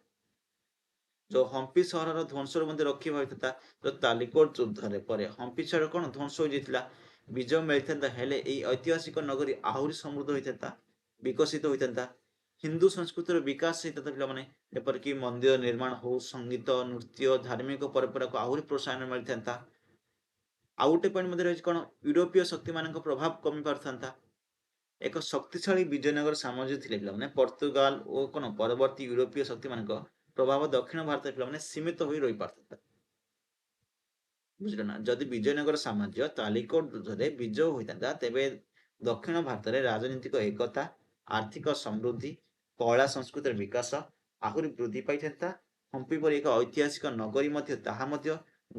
ଯୋଉ ହମ୍ପି ସହରର ଧ୍ୱଂସରୁ ମଧ୍ୟ ରକ୍ଷା ହୋଇଥାନ୍ତା। ଯୋଉ ତାଲିକୋଟ ଯୁଦ୍ଧରେ ପରେ ହମ୍ପି ସହର କଣ ଧ୍ୱଂସ ହୋଇଯାଇଥିଲା, ବିଜୟ ମିଳିଥାନ୍ତା, ହେଲେ ଏହି ଐତିହାସିକ ନଗରୀ ଆହୁରି ସମୃଦ୍ଧ ହୋଇଥାନ୍ତା, ବିକଶିତ ହୋଇଥାନ୍ତା। ହିନ୍ଦୁ ସଂସ୍କୃତିର ବିକାଶ ହେଇଥାନ୍ତା। ପିଲାମାନେ, ଯେପରିକି ମନ୍ଦିର ନିର୍ମାଣ ହଉ, ସଙ୍ଗୀତ, ନୃତ୍ୟ, ଧାର୍ମିକ ପରମ୍ପରାକୁ ଆହୁରି ପ୍ରୋତ୍ସାହନ ମିଳିଥାନ୍ତା। ଆଉ ଗୋଟେ ପଏଣ୍ଟ ମଧ୍ୟ ରହିଛି କଣ, ୟୁରୋପୀୟ ଶକ୍ତି ମାନଙ୍କ ପ୍ରଭାବ କମି ପାରିଥାନ୍ତା। ଏକ ଶକ୍ତିଶାଳୀ ବିଜୟନଗର ସାମ୍ରାଜ୍ୟ ଥିଲେ ପିଲାମାନେ, ପର୍ତ୍ତୁଗାଲ ଓ କଣ ପରବର୍ତ୍ତୀ ୟୁରୋପୀୟ ଶକ୍ତି ମାନଙ୍କ ପ୍ରଭାବ ଦକ୍ଷିଣ ଭାରତରେ ପିଲାମାନେ ସୀମିତ ହୋଇ ରହିପାରିଥାନ୍ତା। ବୁଝିଲ ନା? ଯଦି ବିଜୟନଗର ସାମ୍ରାଜ୍ୟ ତାଲିକୋଟ ଯୁଦ୍ଧରେ ବିଜୟ ହୋଇଥାନ୍ତା, ତେବେ ଦକ୍ଷିଣ ଭାରତରେ ରାଜନୈତିକ ଏକତା, ଆର୍ଥିକ ସମୃଦ୍ଧି, କଳା ସଂସ୍କୃତିର ବିକାଶ ଆହୁରି ବୃଦ୍ଧି ପାଇଥାନ୍ତା। ହମ୍ପି ପରି ଏକ ଐତିହାସିକ ନଗରୀ ମଧ୍ୟ, ତାହା ମଧ୍ୟ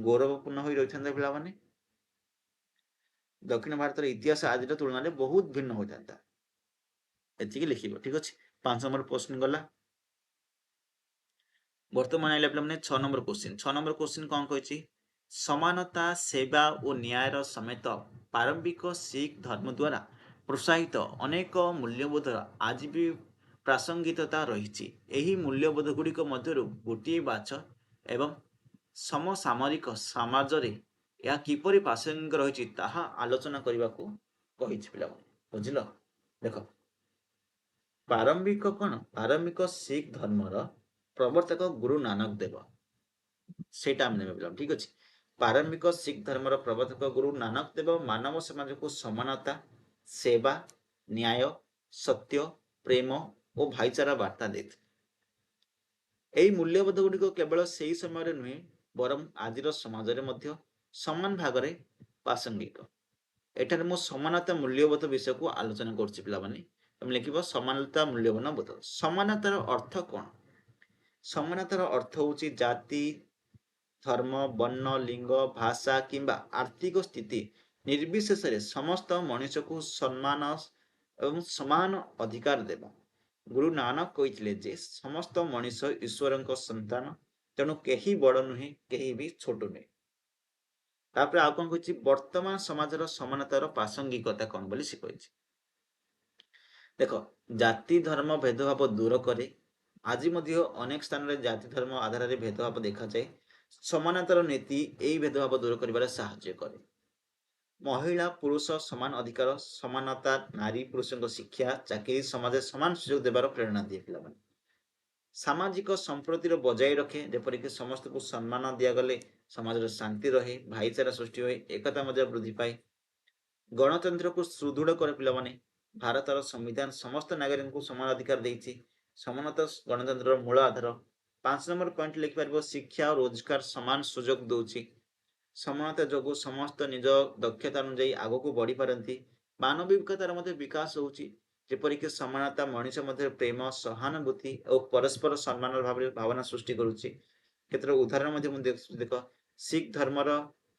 ଗୌରବପୂର୍ଣ୍ଣ ହୋଇ ରହିଥାନ୍ତା। ପିଲାମାନେ, ଦକ୍ଷିଣ ଭାରତର ଇତିହାସ ଆଜିର ତୁଳନାରେ ବହୁତ ଭିନ୍ନ ହୋଇଥାନ୍ତା। ଏତିକି ଲେଖିବ, ଠିକ ଅଛି। 5 ନମ୍ବର ପ୍ରଶ୍ନ ଗଲା। ବର୍ତ୍ତମାନ ଆଇଲା ପିଲାମାନେ 6 ନମ୍ବର କ୍ୱେଶ୍ଚିନ୍। 6 ନମ୍ବର କ୍ୱେଶ୍ଚିନ୍ କଣ କହିଛି? ସମାନତା, ସେବା ଓ ନ୍ୟାୟର ସମେତ ପ୍ରାରମ୍ଭିକ ଶିଖ ଧର୍ମ ଦ୍ୱାରା ପ୍ରୋତ୍ସାହିତ ଅନେକ ମୂଲ୍ୟବୋଧର ଆଜି ବି ପ୍ରାସଙ୍ଗିକତା ରହିଛି। ଏହି ମୂଲ୍ୟବୋଧ ଗୁଡ଼ିକ ମଧ୍ୟରୁ ଗୋଟିଏ ବାଛ ଏବଂ ସମସାମରିକ ସମାଜରେ ଏହା କିପରି ପ୍ରାସଙ୍ଗିକ ରହିଛି ତାହା ଆଲୋଚନା କରିବାକୁ କହିଛି। ପିଲାମାନେ, ବୁଝିଲ? ଦେଖ, ପ୍ରାରମ୍ଭିକ ଶିଖ ଧର୍ମର ପ୍ରବର୍ତ୍ତକ ଗୁରୁ ନାନକ ଦେବ, ସେଇଟା ଆମେ ନେବେ ପିଲାମାନେ, ଠିକ ଅଛି। ପ୍ରାରମ୍ଭିକ ଶିଖ ଧର୍ମର ପ୍ରବର୍ତ୍ତକ ଗୁରୁ ନାନକ ଦେବ ମାନବ ସମାଜକୁ ସମାନତା, ସେବା, ନ୍ୟାୟ, ସତ୍ୟ, ପ୍ରେମ ଓ ଭାଇଚାରା ବାର୍ତ୍ତା ଦେଇଥିଲେ। ଏହି ମୂଲ୍ୟବୋଧ ଗୁଡ଼ିକ କେବଳ ସେହି ସମୟରେ ନୁହେଁ, ବରଂ ଆଜିର ସମାଜରେ ମଧ୍ୟ ସମାନ ଭାଗରେ ପ୍ରାସଙ୍ଗିକ। ଏଠାରେ ମୁଁ ସମାନତା ମୂଲ୍ୟବୋଧ ବିଷୟକୁ ଆଲୋଚନା କରୁଛି। ପିଲାମାନେ, ତମେ ଲେଖିବ ସମାନତା ମୂଲ୍ୟବୋଧ। ସମାନତାର ଅର୍ଥ କଣ? ସମାନତାର ଅର୍ଥ ହେଉଛି ଜାତି, ଧର୍ମ, ବର୍ଣ୍ଣ, ଲିଙ୍ଗ, ଭାଷା କିମ୍ବା ଆର୍ଥିକ ସ୍ଥିତି ନିର୍ବିଶେଷରେ ସମସ୍ତ ମଣିଷକୁ ସମ୍ମାନ ଏବଂ ସମାନ ଅଧିକାର ଦେବା। ଗୁରୁ ନାନକ କହିଥିଲେ ଯେ ସମସ୍ତ ମଣିଷ ଈଶ୍ୱରଙ୍କ ସନ୍ତାନ, ତେଣୁ କେହି ବଡ଼ ନୁହେଁ, କେହି ବି ଛୋଟ ନୁହେଁ। ତାପରେ ଆଉ କଣ କହିଛି? ବର୍ତ୍ତମାନ ସମାଜର ସମାନତାର ପ୍ରାସଙ୍ଗିକତା କଣ ବୋଲି ସେ କହିଛି। ଦେଖ, ଜାତି ଧର୍ମ ଭେଦଭାବ ଦୂର କରେ। ଆଜି ମଧ୍ୟ ଅନେକ ସ୍ଥାନରେ ଜାତି ଧର୍ମ ଆଧାରରେ ଭେଦଭାବ ଦେଖାଯାଏ। ସମାନତାର ନୀତି ଏହି ଭେଦଭାବ ଦୂର କରିବାରେ ସାହାଯ୍ୟ କରେ। ମହିଳା ପୁରୁଷ ସମାନ ଅଧିକାର, ସମାନତା, ନାରୀ ପୁରୁଷଙ୍କ ଶିକ୍ଷା, ଚାକିରି, ସମାଜରେ ସମାନ ସୁଯୋଗ ଦେବାର ପ୍ରେରଣା ଦିଏ। ପିଲାମାନେ, ସାମାଜିକ ସମ୍ପ୍ରତିର ବଜାୟ ରଖେ। ଯେପରିକି ସମସ୍ତଙ୍କୁ ସମ୍ମାନ ଦିଆଗଲେ ସମାଜରେ ଶାନ୍ତି ରହେ, ଭାଇଚାରା ସୃଷ୍ଟି ହୁଏ, ଏକତା ମଧ୍ୟ ବୃଦ୍ଧି ପାଏ। ଗଣତନ୍ତ୍ରକୁ ସୁଦୃଢ଼ କରେ। ପିଲାମାନେ, ଭାରତର ସମ୍ବିଧାନ ସମସ୍ତ ନାଗରିକଙ୍କୁ ସମାନ ଅଧିକାର ଦେଇଛି। ସମାନତା ଗଣତନ୍ତ୍ରର ମୂଳ ଆଧାର। 5 ନମ୍ବର ପଏଣ୍ଟ ଲେଖିପାରିବ, ଶିକ୍ଷା ଓ ରୋଜଗାର ସମାନ ସୁଯୋଗ ଦଉଛି। ସମାନତା ଯୋଗୁଁ ସମସ୍ତ ନିଜ ଦକ୍ଷତା ଅନୁଯାୟୀ ଆଗକୁ ବଢି ପାରନ୍ତି। ମାନବିକତାର ମଧ୍ୟ ବିକାଶ ହଉଛି। ଯେପରିକି ସମାନତା ମଣିଷ ମଧ୍ୟରେ ପ୍ରେମ, ସହାନୁଭୂତି ଓ ପରସ୍ପର ସମ୍ମାନର ଭାବନା ସୃଷ୍ଟି କରୁଛି। କେତେଟା ଉଦାହରଣ ମଧ୍ୟ ମୁଁ ଦେଖୁଛି। ଦେଖ, ଶିଖ ଧର୍ମର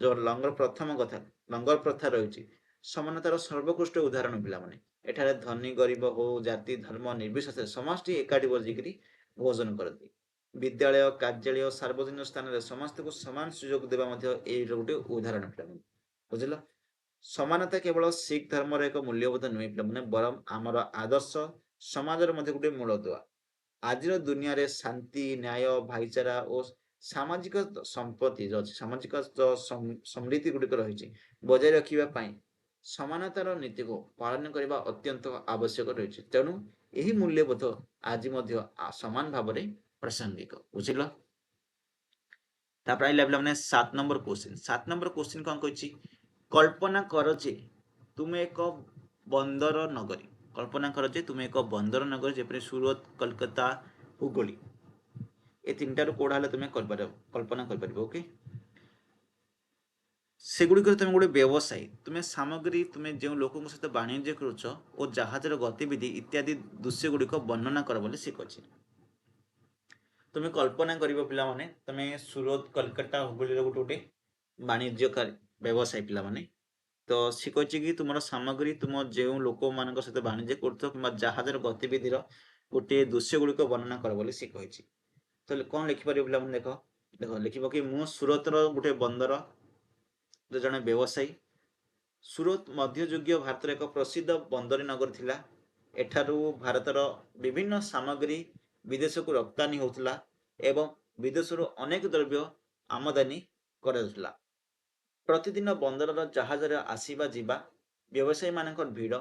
ଯୋଉ ଲଙ୍ଗର ପ୍ରଥମ କଥା ଲଙ୍ଗର ପ୍ରଥା ରହିଛି ସମାନତାର ସର୍ବୋକୃଷ୍ଟ ଉଦାହରଣ ପିଲାମାନେ। ଏଠାରେ ଧନୀ ଗରିବ ହଉ ଜାତି ଧର୍ମ ନିର୍ବିଶେଷରେ ସମସ୍ତେ ଏକାଠି ବସିକିରି ଭୋଜନ କରନ୍ତି। ବିଦ୍ୟାଳୟ କାର୍ଯ୍ୟାଳୟ ସାର୍ବଜନୀନ ସ୍ଥାନରେ ସମସ୍ତଙ୍କୁ ସମାନ ସୁଯୋଗ ଦେବା ମଧ୍ୟ ଏଇର ଗୋଟେ ଉଦାହରଣ ପିଲାମାନେ। ବୁଝିଲ? ସମାନତା କେବଳ ଶିଖ ଧର୍ମର ଏକ ମୂଲ୍ୟବୋଧ ନୁହେଁ ପିଲାମାନେ, ବରଂ ଆମର ଆଦର୍ଶ ସମାଜର ମଧ୍ୟ ଗୋଟେ ମୂଳଦୁଆ। ଆଜିର ଦୁନିଆରେ ଶାନ୍ତି ନ୍ୟାୟ ଭାଇଚାରା ଓ ସାମାଜିକ ସମ୍ପତ୍ତି ଯୋଉ ଅଛି ସାମାଜିକ ଯୋଉ ସମୃଦ୍ଧି ଗୁଡ଼ିକ ରହିଛି ବଜାୟ ରଖିବା ପାଇଁ ସମାନତାର ନୀତିକୁ ପାଳନ କରିବା ଅତ୍ୟନ୍ତ ଆବଶ୍ୟକ ରହିଛି। ତେଣୁ ଏହି ମୂଲ୍ୟବୋଧ ଆଜି ମଧ୍ୟ ସମାନ ଭାବରେ ପ୍ରାସଙ୍ଗିକ। ବୁଝିଲ? ତାପରେ ଆଇଲା ପିଲାମାନେ 7 ନମ୍ବର କ୍ୱେଶ୍ଚିନ୍। 7 ନମ୍ବର କ୍ୱେଶ୍ଚିନ୍ କ'ଣ କହିଛି? କଳ୍ପନା କର ଯେ ତୁମେ ଏକ ବନ୍ଦର ନଗରୀ। କଳ୍ପନା କର ଯେ ତୁମେ ଏକ ବନ୍ଦର ନଗରୀ, ଯେପରି ସୁରତ, କୋଲକାତା, ହୁଗୁଳି। ଏ ତିନିଟାରୁ କୋଉଟା ହେଲେ ତୁମେ କଳ୍ପନା କରିପାରିବ। ଓକେ, ସେଗୁଡ଼ିକରେ ତୁମେ ଗୋଟେ ବ୍ୟବସାୟୀ, ତୁମେ ସାମଗ୍ରୀ, ତୁମେ ଯେଉଁ ଲୋକଙ୍କ ସହିତ ବାଣିଜ୍ୟ କରୁଛ ଓ ଜାହାଜର ଗତିବିଧି ଇତ୍ୟାଦି ଦୃଶ୍ୟ ଗୁଡ଼ିକ ବର୍ଣ୍ଣନା କର ବୋଲି ସେ କହିଛି। ତୁମେ କଳ୍ପନା କରିବ ପିଲାମାନେ, ତୁମେ ସୁରତ, କୋଲକାତା, ହୁଗୁଳିର ଗୋଟେ ବାଣିଜ୍ୟକାରୀ ବ୍ୟବସାୟୀ ପିଲାମାନେ। ତ ସେ କହିଛି କି ତୁମର ସାମଗ୍ରୀ, ତୁମ ଯେଉଁ ଲୋକମାନଙ୍କ ସହିତ ବାଣିଜ୍ୟ କରୁଛ କିମ୍ବା ଜାହାଜର ଗତିବିଧିର ଗୋଟିଏ ଦୃଶ୍ୟ ଗୁଡ଼ିକ ବର୍ଣ୍ଣନା କର ବୋଲି ସେ କହିଛି। ତାହେଲେ କ'ଣ ଲେଖିପାରିବ ପିଲାମାନେ? ଦେଖ ଦେଖ ଲେଖିବ କି ମୁଁ ସୁରତର ଗୋଟେ ବନ୍ଦର ଜଣେ ବ୍ୟବସାୟୀ। ସୁରତ ମଧ୍ୟଯୁଗୀୟ ଭାରତର ଏକ ପ୍ରସିଦ୍ଧ ବନ୍ଦରୀ ନଗର ଥିଲା। ଏଠାରୁ ଭାରତର ବିଭିନ୍ନ ସାମଗ୍ରୀ ବିଦେଶକୁ ରପ୍ତାନି ହେଉଥିଲା ଏବଂ ବିଦେଶରୁ ଅନେକ ଦ୍ରବ୍ୟ ଆମଦାନୀ କରାଯାଉଥିଲା। ପ୍ରତିଦିନ ବନ୍ଦରର ଜାହାଜରେ ଆସିବା ଯିବା, ବ୍ୟବସାୟୀମାନଙ୍କର ଭିଡ଼,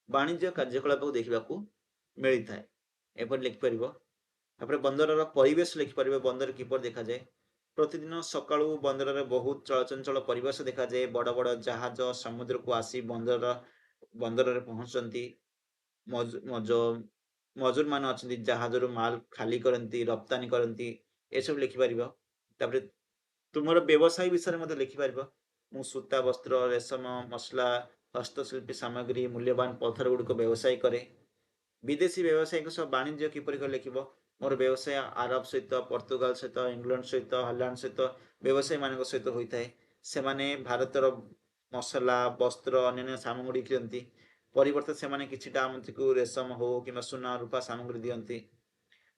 ବାଣିଜ୍ୟ କାର୍ଯ୍ୟକଳାପକୁ ଦେଖିବାକୁ ମିଳିଥାଏ। ଏପରି ଲେଖିପାରିବ। ତାପରେ ବନ୍ଦରର ପରିବେଶ ଲେଖିପାରିବ। ବନ୍ଦର କିପରି ଦେଖାଯାଏ? ପ୍ରତିଦିନ ସକାଳୁ ବନ୍ଦରରେ ବହୁତ ଚଳଚଞ୍ଚଳ ପରିବେଶ ଦେଖାଯାଏ। ବଡ଼ ବଡ଼ ଜାହାଜ ସମୁଦ୍ରକୁ ଆସି ବନ୍ଦରରେ ପହଞ୍ଚନ୍ତି। ମଜୁରମାନେ ଅଛନ୍ତି, ଜାହାଜରୁ ମାଲ ଖାଲି କରନ୍ତି, ରପ୍ତାନି କରନ୍ତି, ଏସବୁ ଲେଖିପାରିବ। ତାପରେ ତୁମର ବ୍ୟବସାୟ ବିଷୟରେ ମଧ୍ୟ ଲେଖିପାରିବ। ମୁଁ ସୂତା ବସ୍ତ୍ର, ରେଶମ, ମସଲା, ହସ୍ତଶିଳ୍ପୀ ସାମଗ୍ରୀ, ମୂଲ୍ୟବାନ ପଥର ଗୁଡ଼ିକ ବ୍ୟବସାୟ କରେ। ବିଦେଶୀ ବ୍ୟବସାୟୀଙ୍କ ସହ ବାଣିଜ୍ୟ କିପରି କରି ଲେଖିବ? ମୋର ବ୍ୟବସାୟ ଆରବ ସହିତ, ପର୍ତ୍ତୁଗାଲ ସହିତ, ଇଂଲଣ୍ଡ ସହିତ, ହଲାଣ୍ଡ ସହିତ ବ୍ୟବସାୟୀମାନଙ୍କ ସହିତ ହୋଇଥାଏ। ସେମାନେ ଭାରତର ମସଲା, ବସ୍ତ୍ର, ଅନ୍ୟାନ୍ୟ ସାମଗ୍ରୀ ଦିଅନ୍ତି। ପରିବର୍ତ୍ତେ ସେମାନେ କିଛିଟା ଆମକୁ ରେଶମ ହଉ କିମ୍ବା ସୁନା ରୂପା ସାମଗ୍ରୀ ଦିଅନ୍ତି।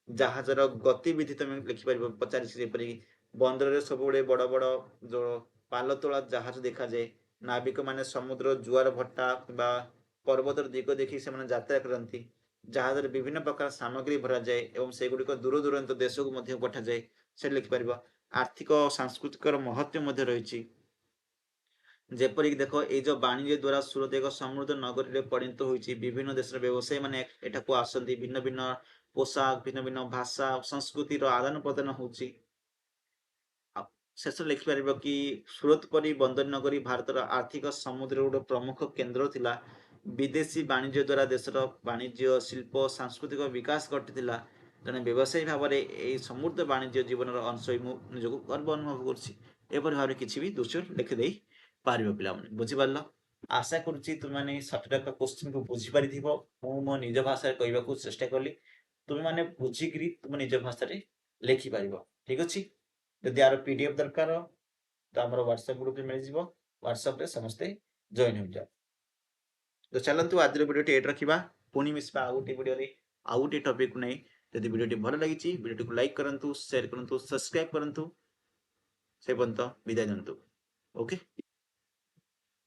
ଜାହାଜର ଗତିବିଧି ତମେ ଲେଖିପାରିବ। ପଚାରିଛି ଯେପରି ବନ୍ଦରରେ ସବୁବେଳେ ବଡ଼ ବଡ଼ ଯୋଉ ପାଲତୋଳା ଜାହାଜ ଦେଖାଯାଏ। ନାବିକମାନେ ସମୁଦ୍ର ଜୁଆର ଭଟ୍ଟା କିମ୍ବା ପର୍ବତର ଦିଗ ଦେଖି ସେମାନେ ଯାତ୍ରା କରନ୍ତି। ଜାହାଜରେ ବିଭିନ୍ନ ପ୍ରକାର ସାମଗ୍ରୀ ଭରାଯାଏ ଏବଂ ସେଗୁଡ଼ିକ ଦୂର ଦୂରାନ୍ତ ଦେଶକୁ ମଧ୍ୟ ପଠାଯାଏ। ସେଠି ଲେଖିପାରିବ। ଆର୍ଥିକ ଓ ସାଂସ୍କୃତିକର ମହତ୍ତ୍ୱ ମଧ୍ୟ ରହିଛି। ଯେପରିକି ଦେଖ, ଏଇ ଯୋଉ ବାଣିଜ୍ୟ ଦ୍ୱାରା ସୁରତ ଏକ ସମୃଦ୍ଧ ନଗରୀରେ ପରିଣତ ହୋଇଛି। ବିଭିନ୍ନ ଦେଶର ବ୍ୟବସାୟୀମାନେ ଏଠାକୁ ଆସନ୍ତି। ଭିନ୍ନ ଭିନ୍ନ ପୋଷାକ, ଭିନ୍ନ ଭିନ୍ନ ଭାଷା, ସଂସ୍କୃତିର ଆଦାନ ପ୍ରଦାନ ହେଉଛି। ଶେଷରେ ଲେଖିପାରିବ କି ସୁରତ ପରି ବନ୍ଦର ନଗରୀ ଭାରତର ଆର୍ଥିକ ସମୁଦ୍ରର ଗୋଟେ ପ୍ରମୁଖ କେନ୍ଦ୍ର ଥିଲା। ବିଦେଶୀ ବାଣିଜ୍ୟ ଦ୍ୱାରା ଦେଶର ବାଣିଜ୍ୟ, ଶିଳ୍ପ, ସାଂସ୍କୃତିକ ବିକାଶ ଘଟିଥିଲା। ଜଣେ ବ୍ୟବସାୟୀ ଭାବରେ ଏହି ସମୃଦ୍ଧ ବାଣିଜ୍ୟ ଜୀବନର ଅଂଶ ହୋଇ ମୁଁ ନିଜକୁ ଗର୍ବ ଅନୁଭବ କରୁଛି। ଏପରି ଭାବରେ କିଛି ବି ଦୃଶ୍ୟ ଲେଖିଦେଇ ପାରିବ ପିଲାମାନେ। ବୁଝିପାରିଲ? ଆଶା କରୁଛି ତୁମେମାନେ ସଠିକ କ୍ୱେଶ୍ଚିନ୍କୁ ବୁଝିପାରିଥିବ। ମୁଁ ମୋ ନିଜ ଭାଷାରେ କହିବାକୁ ଚେଷ୍ଟା କଲି। ତୁମେମାନେ ବୁଝିକିରି ତୁମ ନିଜ ଭାଷାରେ ଲେଖିପାରିବ। ଠିକ ଅଛି? ଯଦି ଆର PDF ଦରକାର ତ ଆମର WhatsApp ଗ୍ରୁପରେ ମିଳିଯିବ। WhatsAppରେ ସମସ୍ତେ ଜଏନ୍ ହୋଇଯାଅ। ତ ଚାଲନ୍ତୁ ଆଜିର ଭିଡ଼ିଓଟି ଏଇଠି ରଖିବା। ପୁଣି ମିଶିବା ଆଉ ଗୋଟେ ଭିଡ଼ିଓରେ ଆଉ ଗୋଟେ ଟପିକକୁ ନେଇ। ଯଦି ଭିଡ଼ିଓଟି ଭଲ ଲାଗିଛି ଭିଡ଼ିଓଟିକୁ ଲାଇକ୍ କରନ୍ତୁ, ସେୟାର କରନ୍ତୁ, ସବସ୍କ୍ରାଇବ୍ କରନ୍ତୁ। ସେ ପର୍ଯ୍ୟନ୍ତ ବିଦାୟ ଦିଅନ୍ତୁ। ଓକେ।